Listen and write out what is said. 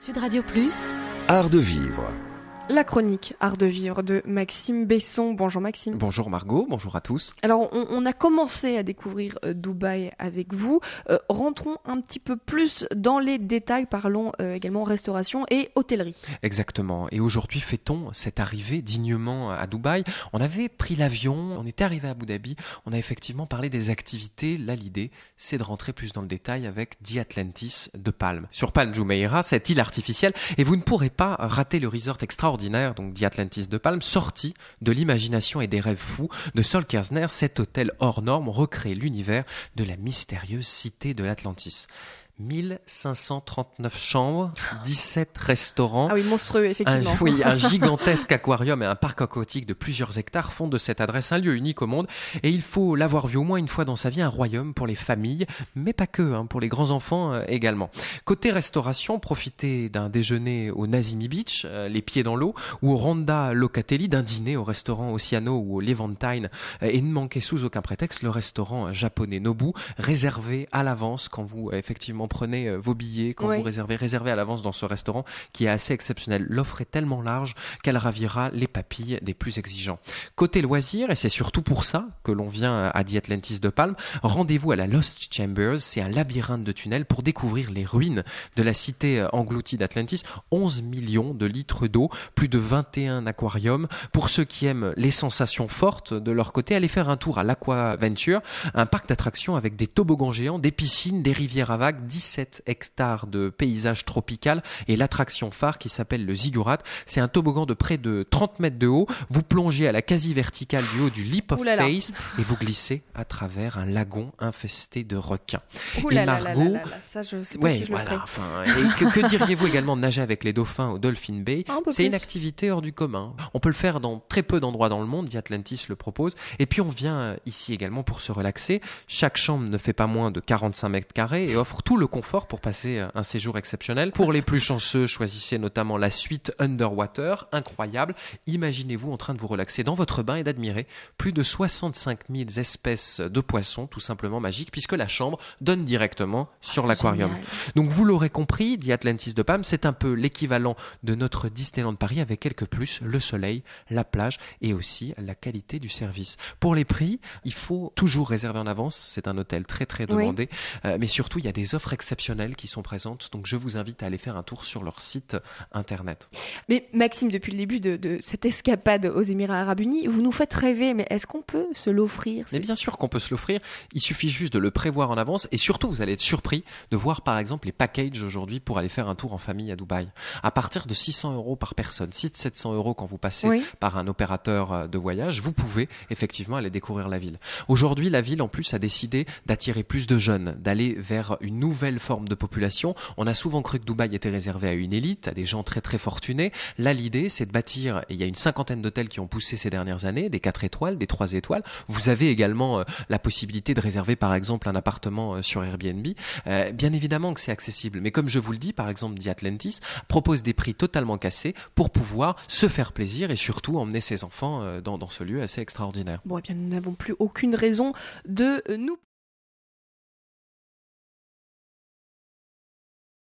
Sud Radio Plus, Art de vivre. La chronique Art de vivre de Maxime Besson. Bonjour Maxime. Bonjour Margot, bonjour à tous. Alors on a commencé à découvrir Dubaï avec vous. Rentrons un petit peu plus dans les détails, parlons également restauration et hôtellerie. Exactement, et aujourd'hui fêtons cette arrivée dignement à Dubaï. On avait pris l'avion, on était arrivé à Abu Dhabi, on a effectivement parlé des activités. Là l'idée c'est de rentrer plus dans le détail avec The Atlantis de Palm. Sur Palm Jumeirah, cette île artificielle, et vous ne pourrez pas rater le resort extraordinaire, donc The Atlantis de Palm, sorti de l'imagination et des rêves fous de Sol Kerzner. Cet hôtel hors norme recrée l'univers de la mystérieuse cité de l'Atlantis. 1539 chambres, 17 restaurants. Ah oui, monstrueux, effectivement. Un gigantesque aquarium et un parc aquatique de plusieurs hectares font de cette adresse un lieu unique au monde. Et il faut l'avoir vu au moins une fois dans sa vie, un royaume pour les familles, mais pas que, pour les grands-enfants également. Côté restauration, profitez d'un déjeuner au Nazimi Beach, les pieds dans l'eau, ou au Ronda Locatelli, d'un dîner au restaurant Oceano ou au Levantine. Et ne manquez sous aucun prétexte le restaurant japonais Nobu, réservé à l'avance quand vous, effectivement, prenez vos billets, quand vous réservez à l'avance dans ce restaurant qui est assez exceptionnel. L'offre est tellement large qu'elle ravira les papilles des plus exigeants. Côté loisirs, et c'est surtout pour ça que l'on vient à The Atlantis de Palm, rendez-vous à la Lost Chambers, c'est un labyrinthe de tunnels pour découvrir les ruines de la cité engloutie d'Atlantis. 11 millions de litres d'eau, plus de 21 aquariums. Pour ceux qui aiment les sensations fortes de leur côté, allez faire un tour à l'Aquaventure, un parc d'attractions avec des toboggans géants, des piscines, des rivières à vagues, 17 hectares de paysage tropical et l'attraction phare qui s'appelle le Ziggurat. C'est un toboggan de près de 30 mètres de haut. Vous plongez à la quasi-verticale du haut du Leap of Faith et vous glissez à travers un lagon infesté de requins. Et Margot, ça je sais pas si je le ferai. Que diriez-vous également de nager avec les dauphins au Dolphin Bay? C'est une activité hors du commun. On peut le faire dans très peu d'endroits dans le monde, The Atlantis le propose. Et puis on vient ici également pour se relaxer. Chaque chambre ne fait pas moins de 45 mètres carrés et offre tout le confort pour passer un séjour exceptionnel. Pour les plus chanceux, choisissez notamment la suite Underwater, incroyable. Imaginez-vous en train de vous relaxer dans votre bain et d'admirer plus de 65 000 espèces de poissons, tout simplement magiques, puisque la chambre donne directement sur l'aquarium. Génial. Donc vous l'aurez compris, The Atlantis de Palm, c'est un peu l'équivalent de notre Disneyland Paris avec quelques plus, le soleil, la plage et aussi la qualité du service. Pour les prix, il faut toujours réserver en avance, c'est un hôtel très très demandé, mais surtout il y a des offres exceptionnelles qui sont présentes, donc je vous invite à aller faire un tour sur leur site internet. Mais Maxime, depuis le début de cette escapade aux Émirats Arabes Unis, vous nous faites rêver, mais est-ce qu'on peut se l'offrir? Mais bien sûr qu'on peut se l'offrir, il suffit juste de le prévoir en avance et surtout vous allez être surpris de voir par exemple les packages aujourd'hui pour aller faire un tour en famille à Dubaï. À partir de 600 € par personne, 600-700 € quand vous passez par un opérateur de voyage, vous pouvez effectivement aller découvrir la ville. Aujourd'hui, la ville en plus a décidé d'attirer plus de jeunes, d'aller vers une nouvelle forme de population. On a souvent cru que Dubaï était réservé à une élite, à des gens très très fortunés. Là, l'idée, c'est de bâtir, et il y a une cinquantaine d'hôtels qui ont poussé ces dernières années, des 4 étoiles, des 3 étoiles. Vous avez également la possibilité de réserver par exemple un appartement sur Airbnb. Bien évidemment que c'est accessible, mais comme je vous le dis, par exemple, The Atlantis propose des prix totalement cassés pour pouvoir se faire plaisir et surtout emmener ses enfants dans ce lieu assez extraordinaire. Bon, eh bien, nous n'avons plus aucune raison de nous